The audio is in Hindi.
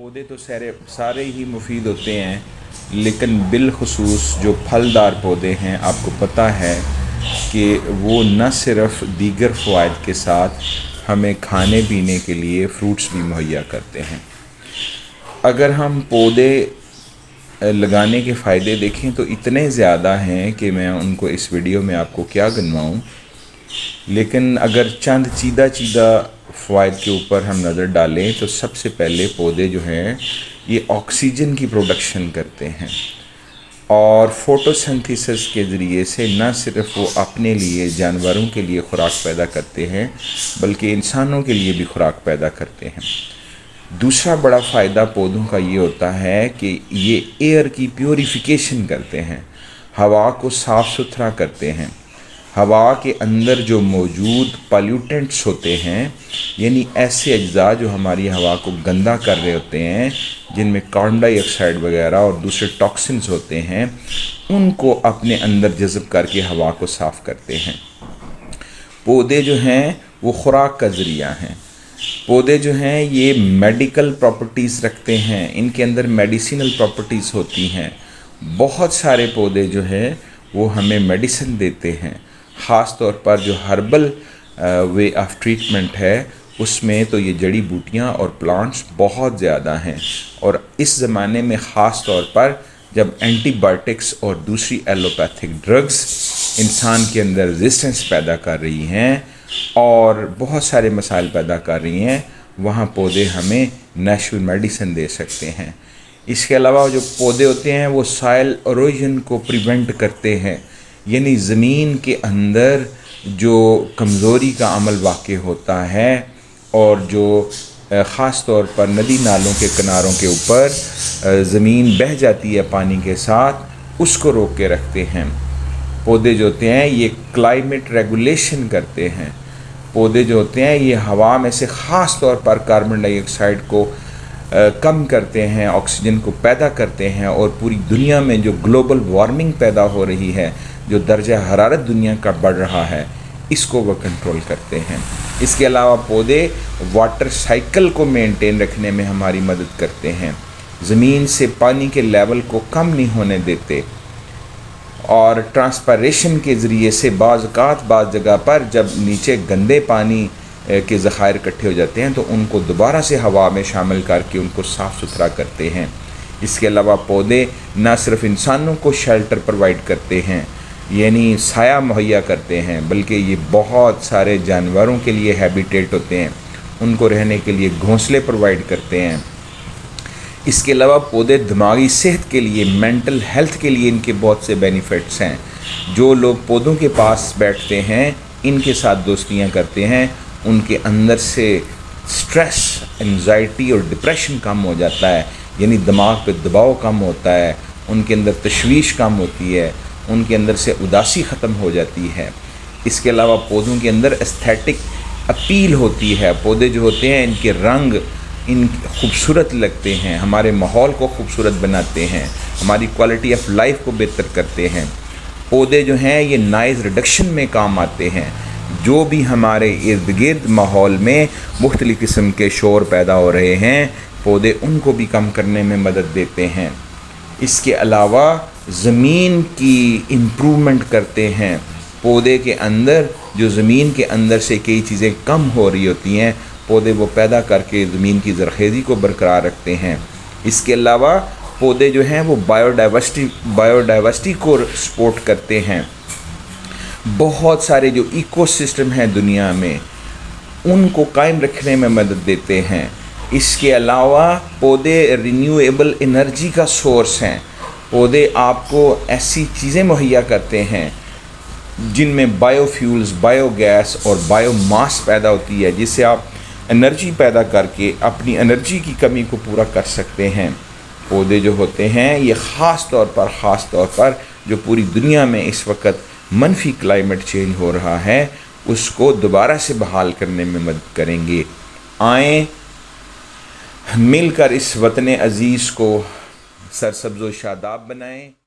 पौधे तो सारे ही मुफीद होते हैं, लेकिन बिलखुसूस जो फलदार पौधे हैं आपको पता है कि वो न सिर्फ़ दीगर फ़वाइद के साथ हमें खाने पीने के लिए फ्रूट्स भी मुहैया करते हैं। अगर हम पौधे लगाने के फ़ायदे देखें तो इतने ज़्यादा हैं कि मैं उनको इस वीडियो में आपको क्या गिनवाऊँ, लेकिन अगर चंद चीदा फ़वाइद के ऊपर हम नज़र डालें तो सबसे पहले पौधे जो हैं ये ऑक्सीजन की प्रोडक्शन करते हैं और फोटोसिंथेसिस के ज़रिए से न सिर्फ वो अपने लिए जानवरों के लिए ख़ुराक पैदा करते हैं बल्कि इंसानों के लिए भी ख़ुराक पैदा करते हैं। दूसरा बड़ा फ़ायदा पौधों का ये होता है कि ये एयर की प्योरीफिकेशन करते हैं, हवा को साफ़ सुथरा करते हैं। हवा के अंदर जो मौजूद पॉल्यूटेंट्स होते हैं, यानी ऐसे अज्जा जो हमारी हवा को गंदा कर रहे होते हैं, जिनमें कार्बन डाइऑक्साइड वगैरह और दूसरे टॉक्सिन्स होते हैं, उनको अपने अंदर जज़ब करके हवा को साफ़ करते हैं। पौधे जो हैं वो ख़ुराक का ज़रिया हैं। पौधे जो हैं ये मेडिकल प्रॉपर्टीज़ रखते हैं, इनके अंदर मेडिसिनल प्रॉपर्टीज़ होती हैं। बहुत सारे पौधे जो हैं वो हमें मेडिसिन देते हैं, ख़ास तौर पर जो हर्बल वे ऑफ ट्रीटमेंट है उसमें तो ये जड़ी बूटियाँ और प्लांट्स बहुत ज़्यादा हैं। और इस ज़माने में ख़ास तौर पर जब एंटीबायोटिक्स और दूसरी एलोपैथिक ड्रग्स इंसान के अंदर रेजिस्टेंस पैदा कर रही हैं और बहुत सारे मसाइल पैदा कर रही हैं, वहाँ पौधे हमें नेचुरल मेडिसिन दे सकते हैं। इसके अलावा जो पौधे होते हैं वो सॉइल इरोजन को प्रिवेंट करते हैं, यानी ज़मीन के अंदर जो कमज़ोरी का अमल वाक़ होता है और जो ख़ास तौर पर नदी नालों के किनारों के ऊपर ज़मीन बह जाती है पानी के साथ, उसको रोक के रखते हैं। पौधे जो होते हैं ये क्लाइमेट रेगुलेशन करते हैं। पौधे जो होते हैं ये हवा में से ख़ास तौर पर कार्बन डाइऑक्साइड को कम करते हैं, ऑक्सीजन को पैदा करते हैं और पूरी दुनिया में जो ग्लोबल वार्मिंग पैदा हो रही है, जो दर्जा हरारत दुनिया का बढ़ रहा है, इसको वह कंट्रोल करते हैं। इसके अलावा पौधे वाटर साइकिल को मेंटेन रखने में हमारी मदद करते हैं, ज़मीन से पानी के लेवल को कम नहीं होने देते और ट्रांसपरेशन के ज़रिए से बाज़ जगह पर जब नीचे गंदे पानी के ज़ख़ायर इकट्ठे हो जाते हैं तो उनको दोबारा से हवा में शामिल करके उनको साफ़ सुथरा करते हैं। इसके अलावा पौधे न सिर्फ इंसानों को शेल्टर प्रोवाइड करते हैं, यानी साया मुहैया करते हैं, बल्कि ये बहुत सारे जानवरों के लिए हैबिटेट होते हैं, उनको रहने के लिए घोंसले प्रोवाइड करते हैं। इसके अलावा पौधे दिमागी सेहत के लिए, मेंटल हेल्थ के लिए इनके बहुत से बेनिफिट्स हैं। जो लोग पौधों के पास बैठते हैं, इनके साथ दोस्तियाँ करते हैं, उनके अंदर से स्ट्रेस, एंजाइटी और डिप्रेशन कम हो जाता है, यानी दिमाग पे दबाव कम होता है, उनके अंदर तशवीश कम होती है, उनके अंदर से उदासी ख़त्म हो जाती है। इसके अलावा पौधों के अंदर एस्थेटिक अपील होती है। पौधे जो होते हैं इनके रंग इन खूबसूरत लगते हैं, हमारे माहौल को खूबसूरत बनाते हैं, हमारी क्वालिटी ऑफ लाइफ को बेहतर करते हैं। पौधे जो हैं ये नॉइज़ रिडक्शन में काम आते हैं। जो भी हमारे इर्द गिर्द माहौल में मुख्तलिफ़ किस्म के शोर पैदा हो रहे हैं, पौधे उनको भी कम करने में मदद देते हैं। इसके अलावा ज़मीन की इम्प्रूवमेंट करते हैं। पौधे के अंदर जो ज़मीन के अंदर से कई चीज़ें कम हो रही होती हैं, पौधे वो पैदा करके ज़मीन की ज़रख़ेज़ी को बरकरार रखते हैं। इसके अलावा पौधे जो हैं वो बायोडाइवर्सिटी को सपोर्ट करते हैं। बहुत सारे जो इकोसिस्टम हैं दुनिया में, उनको कायम रखने में मदद देते हैं। इसके अलावा पौधे रिन्यूएबल एनर्जी का सोर्स हैं। पौधे आपको ऐसी चीज़ें मुहैया करते हैं जिनमें बायोफ्यूल्स, बायोगैस और बायोमास पैदा होती है, जिससे आप एनर्जी पैदा करके अपनी एनर्जी की कमी को पूरा कर सकते हैं। पौधे जो होते हैं ये ख़ास तौर पर जो पूरी दुनिया में इस वक्त मनफी क्लाइमेट चेंज हो रहा है, उसको दोबारा से बहाल करने में मदद करेंगे। आएँ मिलकर इस वतन अज़ीज़ को सरसब्ज़ व शादाब बनाएं।